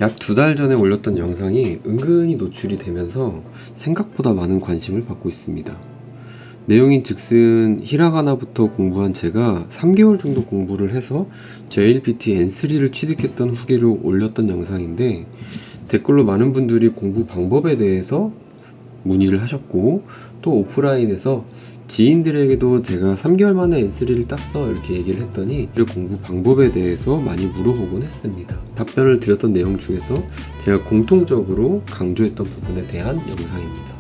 약 2달 전에 올렸던 영상이 은근히 노출이 되면서 생각보다 많은 관심을 받고 있습니다. 내용인 즉슨 히라가나부터 공부한 제가 3개월 정도 공부를 해서 JLPT N3를 취득했던 후기를 올렸던 영상인데, 댓글로 많은 분들이 공부 방법에 대해서 문의를 하셨고, 또 오프라인에서 지인들에게도 제가 3개월 만에 N3를 땄어 이렇게 얘기를 했더니 그 공부 방법에 대해서 많이 물어보곤 했습니다. 답변을 드렸던 내용 중에서 제가 공통적으로 강조했던 부분에 대한 영상입니다.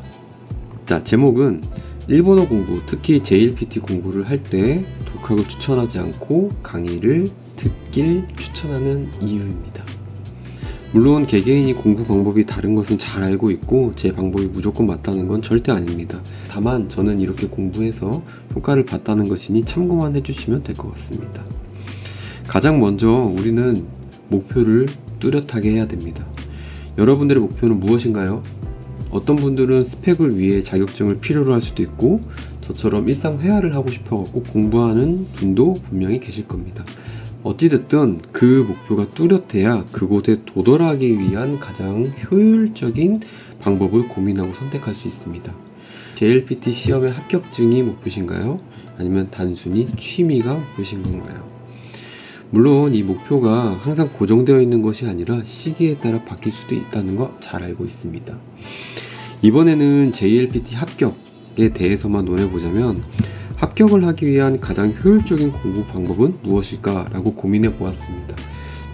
자, 제목은 일본어 공부, 특히 JLPT 공부를 할 때 독학을 추천하지 않고 강의를 듣길 추천하는 이유입니다. 물론 개개인이 공부 방법이 다른 것은 잘 알고 있고 제 방법이 무조건 맞다는 건 절대 아닙니다. 다만 저는 이렇게 공부해서 효과를 봤다는 것이니 참고만 해주시면 될 것 같습니다. 가장 먼저 우리는 목표를 뚜렷하게 해야 됩니다. 여러분들의 목표는 무엇인가요? 어떤 분들은 스펙을 위해 자격증을 필요로 할 수도 있고, 저처럼 일상 회화를 하고 싶어갖고 공부하는 분도 분명히 계실 겁니다. 어찌됐든 그 목표가 뚜렷해야 그곳에 도달하기 위한 가장 효율적인 방법을 고민하고 선택할 수 있습니다. JLPT 시험의 합격증이 목표신가요? 아니면 단순히 취미가 목표신 건가요? 물론 이 목표가 항상 고정되어 있는 것이 아니라 시기에 따라 바뀔 수도 있다는 거 잘 알고 있습니다. 이번에는 JLPT 합격에 대해서만 논해보자면, 합격을 하기 위한 가장 효율적인 공부 방법은 무엇일까 라고 고민해 보았습니다.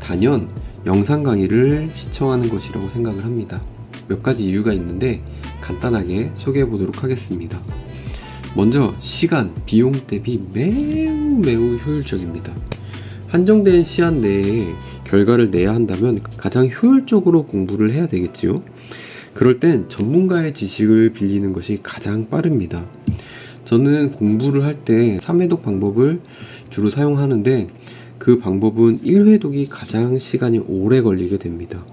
단연 영상 강의를 시청하는 것이라고 생각을 합니다. 몇 가지 이유가 있는데 간단하게 소개해 보도록 하겠습니다. 먼저 시간, 비용 대비 매우 효율적입니다. 한정된 시간 내에 결과를 내야 한다면 가장 효율적으로 공부를 해야 되겠지요. 그럴 땐 전문가의 지식을 빌리는 것이 가장 빠릅니다. 저는 공부를 할 때 3회독 방법을 주로 사용하는데, 그 방법은 1회독이 가장 시간이 오래 걸리게 됩니다.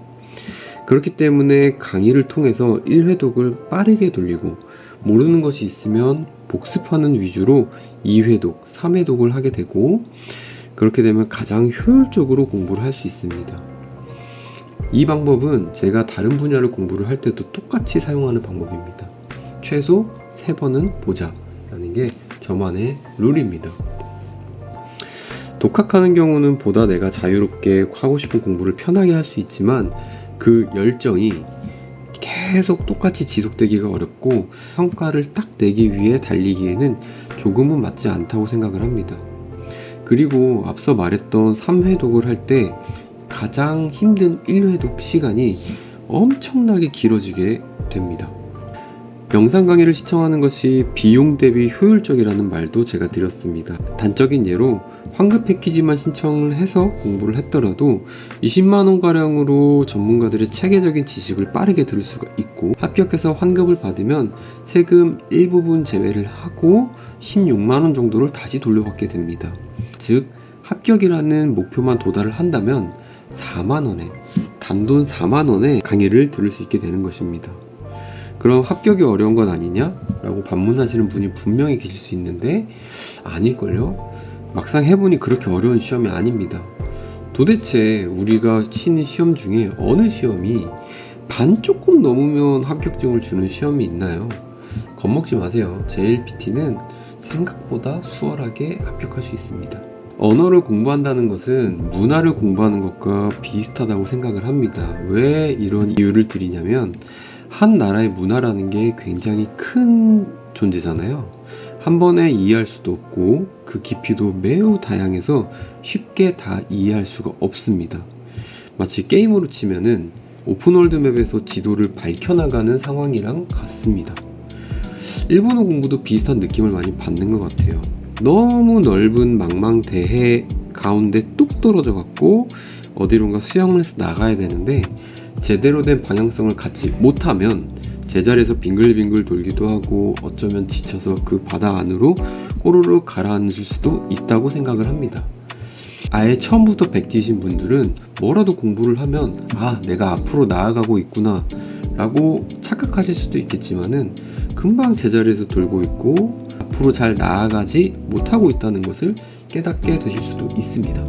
그렇기 때문에 강의를 통해서 1회독을 빠르게 돌리고, 모르는 것이 있으면 복습하는 위주로 2회독, 3회독을 하게 되고, 그렇게 되면 가장 효율적으로 공부를 할 수 있습니다. 이 방법은 제가 다른 분야를 공부를 할 때도 똑같이 사용하는 방법입니다. 최소 3번은 보자 라는 게 저만의 룰입니다. 독학하는 경우는 보다 내가 자유롭게 하고 싶은 공부를 편하게 할 수 있지만, 그 열정이 계속 똑같이 지속되기가 어렵고 성과를 딱 내기 위해 달리기에는 조금은 맞지 않다고 생각을 합니다. 그리고 앞서 말했던 3회독을 할 때 가장 힘든 1회독 시간이 엄청나게 길어지게 됩니다. 영상 강의를 시청하는 것이 비용 대비 효율적이라는 말도 제가 드렸습니다. 단적인 예로 환급 패키지만 신청을 해서 공부를 했더라도 20만원가량으로 전문가들의 체계적인 지식을 빠르게 들을 수가 있고, 합격해서 환급을 받으면 세금 일부분 제외를 하고 16만원 정도를 다시 돌려받게 됩니다. 즉 합격이라는 목표만 도달을 한다면 4만원에, 단돈 4만원에 강의를 들을 수 있게 되는 것입니다. 그럼 합격이 어려운 건 아니냐? 라고 반문하시는 분이 분명히 계실 수 있는데, 아닐걸요? 막상 해보니 그렇게 어려운 시험이 아닙니다. 도대체 우리가 치는 시험 중에 어느 시험이 반 조금 넘으면 합격증을 주는 시험이 있나요? 겁먹지 마세요. JLPT는 생각보다 수월하게 합격할 수 있습니다. 언어를 공부한다는 것은 문화를 공부하는 것과 비슷하다고 생각을 합니다. 왜 이런 이유를 드리냐면, 한 나라의 문화라는 게 굉장히 큰 존재잖아요. 한 번에 이해할 수도 없고 그 깊이도 매우 다양해서 쉽게 다 이해할 수가 없습니다. 마치 게임으로 치면은 오픈월드 맵에서 지도를 밝혀나가는 상황이랑 같습니다. 일본어 공부도 비슷한 느낌을 많이 받는 것 같아요. 너무 넓은 망망대해 가운데 뚝 떨어져 갖고 어디론가 수영을 해서 나가야 되는데, 제대로 된 방향성을 갖지 못하면 제자리에서 빙글빙글 돌기도 하고 어쩌면 지쳐서 그 바다 안으로 꼬르륵 가라앉을 수도 있다고 생각을 합니다. 아예 처음부터 백지신 분들은 뭐라도 공부를 하면 내가 앞으로 나아가고 있구나 라고 착각하실 수도 있겠지만은, 금방 제자리에서 돌고 있고 앞으로 잘 나아가지 못하고 있다는 것을 깨닫게 되실 수도 있습니다.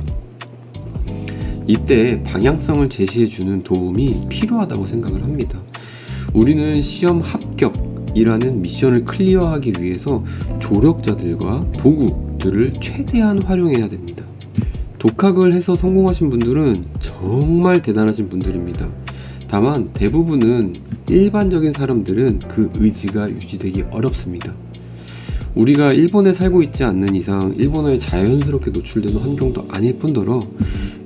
이때 방향성을 제시해주는 도움이 필요하다고 생각을 합니다. 우리는 시험 합격이라는 미션을 클리어하기 위해서 조력자들과 도구들을 최대한 활용해야 됩니다. 독학을 해서 성공하신 분들은 정말 대단하신 분들입니다. 다만 대부분은 일반적인 사람들은 그 의지가 유지되기 어렵습니다. 우리가 일본에 살고 있지 않는 이상 일본어에 자연스럽게 노출되는 환경도 아닐 뿐더러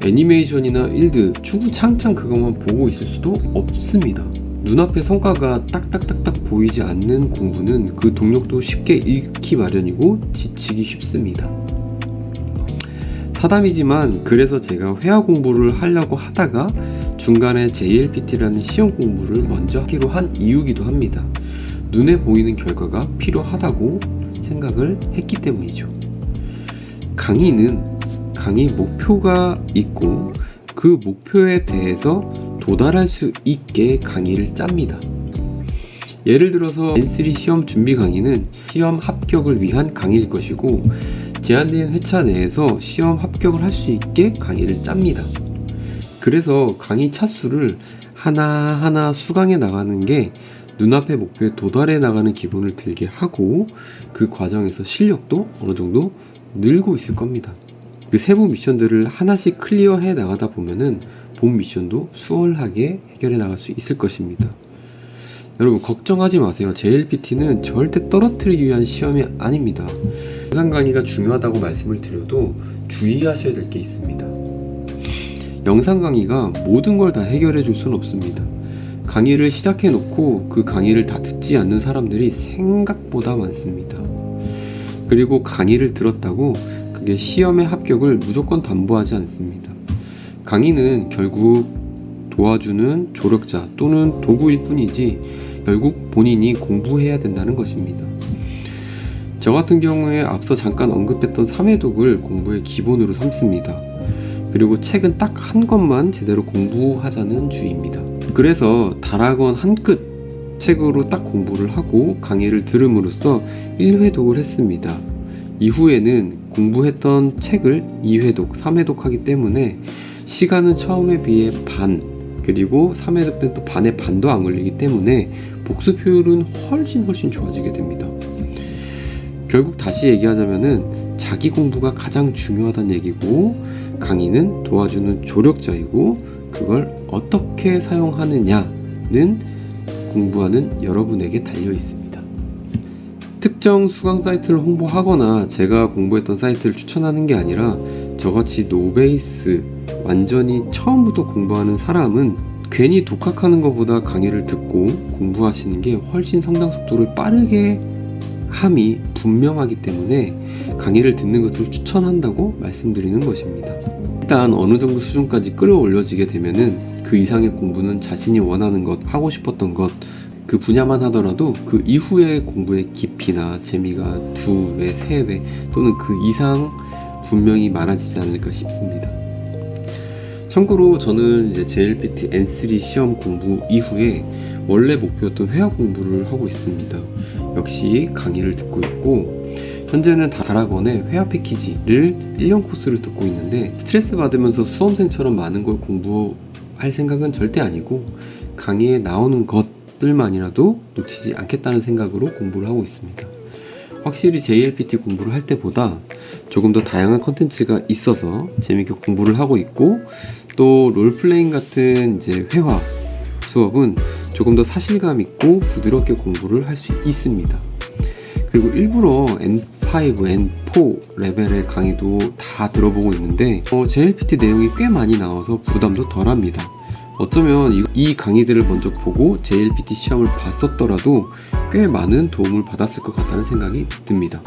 애니메이션이나 일드, 주구장창 그것만 보고 있을 수도 없습니다. 눈앞에 성과가 딱딱딱딱 보이지 않는 공부는 그 동력도 쉽게 잃기 마련이고 지치기 쉽습니다. 사담이지만 그래서 제가 회화 공부를 하려고 하다가 중간에 JLPT라는 시험 공부를 먼저 하기로 한 이유기도 합니다. 눈에 보이는 결과가 필요하다고 생각을 했기 때문이죠. 강의는 강의 목표가 있고 그 목표에 대해서 도달할 수 있게 강의를 짭니다. 예를 들어서 N3 시험 준비 강의는 시험 합격을 위한 강의일 것이고 제한된 회차 내에서 시험 합격을 할 수 있게 강의를 짭니다. 그래서 강의 차수를 하나하나 수강해 나가는 게 눈앞의 목표에 도달해 나가는 기분을 들게 하고 그 과정에서 실력도 어느 정도 늘고 있을 겁니다. 그 세부 미션들을 하나씩 클리어해 나가다 보면은 본 미션도 수월하게 해결해 나갈 수 있을 것입니다. 여러분 걱정하지 마세요. JLPT는 절대 떨어뜨리기 위한 시험이 아닙니다. 영상 강의가 중요하다고 말씀을 드려도 주의하셔야 될 게 있습니다. 영상 강의가 모든 걸 다 해결해 줄 수는 없습니다. 강의를 시작해 놓고 그 강의를 다 듣지 않는 사람들이 생각보다 많습니다. 그리고 강의를 들었다고 그게 시험의 합격을 무조건 담보하지 않습니다. 강의는 결국 도와주는 조력자 또는 도구일 뿐이지 결국 본인이 공부해야 된다는 것입니다. 저 같은 경우에 앞서 잠깐 언급했던 3회독을 공부의 기본으로 삼습니다. 그리고 책은 딱 한 권만 제대로 공부하자는 주의입니다. 그래서 다락원 한 끝 책으로 딱 공부를 하고 강의를 들음으로써 1회독을 했습니다. 이후에는 공부했던 책을 2회독, 3회독 하기 때문에 시간은 처음에 비해 반, 그리고 3회독 때는 또 반의 반도 안 걸리기 때문에 복습 효율은 훨씬 좋아지게 됩니다. 결국 다시 얘기하자면은 자기 공부가 가장 중요하다는 얘기고 강의는 도와주는 조력자이고 그걸 어떻게 사용하느냐는 공부하는 여러분에게 달려 있습니다. 특정 수강 사이트를 홍보하거나 제가 공부했던 사이트를 추천하는 게 아니라 저같이 노베이스 완전히 처음부터 공부하는 사람은 괜히 독학하는 것보다 강의를 듣고 공부하시는 게 훨씬 성장 속도를 빠르게 함이 분명하기 때문에 강의를 듣는 것을 추천한다고 말씀드리는 것입니다. 일단 어느 정도 수준까지 끌어올려지게 되면은 그 이상의 공부는 자신이 원하는 것, 하고 싶었던 것, 그 분야만 하더라도 그 이후의 공부의 깊이나 재미가 2배, 3배 또는 그 이상 분명히 많아지지 않을까 싶습니다. 참고로 저는 이제 JLPT N3 시험 공부 이후에 원래 목표였던 회화 공부를 하고 있습니다. 역시 강의를 듣고 있고 현재는 다락원의 회화 패키지를 1년 코스를 듣고 있는데 스트레스 받으면서 수험생처럼 많은 걸 공부할 생각은 절대 아니고 강의에 나오는 것들만이라도 놓치지 않겠다는 생각으로 공부를 하고 있습니다. 확실히 JLPT 공부를 할 때보다 조금 더 다양한 컨텐츠가 있어서 재밌게 공부를 하고 있고 또 롤플레잉 같은 이제 회화 수업은 조금 더 사실감 있고 부드럽게 공부를 할 수 있습니다. 그리고 일부러 N5, N4 레벨의 강의도 다 들어보고 있는데 JLPT 내용이 꽤 많이 나와서 부담도 덜합니다. 어쩌면 이 강의들을 먼저 보고 JLPT 시험을 봤었더라도 꽤 많은 도움을 받았을 것 같다는 생각이 듭니다.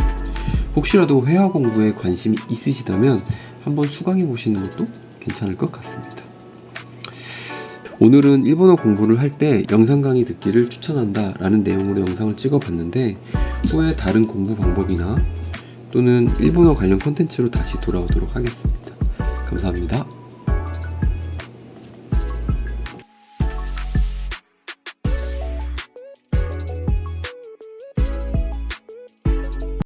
혹시라도 회화 공부에 관심이 있으시다면 한번 수강해 보시는 것도 괜찮을 것 같습니다. 오늘은 일본어 공부를 할 때 영상 강의 듣기를 추천한다 라는 내용으로 영상을 찍어 봤는데 후에 다른 공부 방법이나 또는 일본어 관련 콘텐츠로 다시 돌아오도록 하겠습니다. 감사합니다.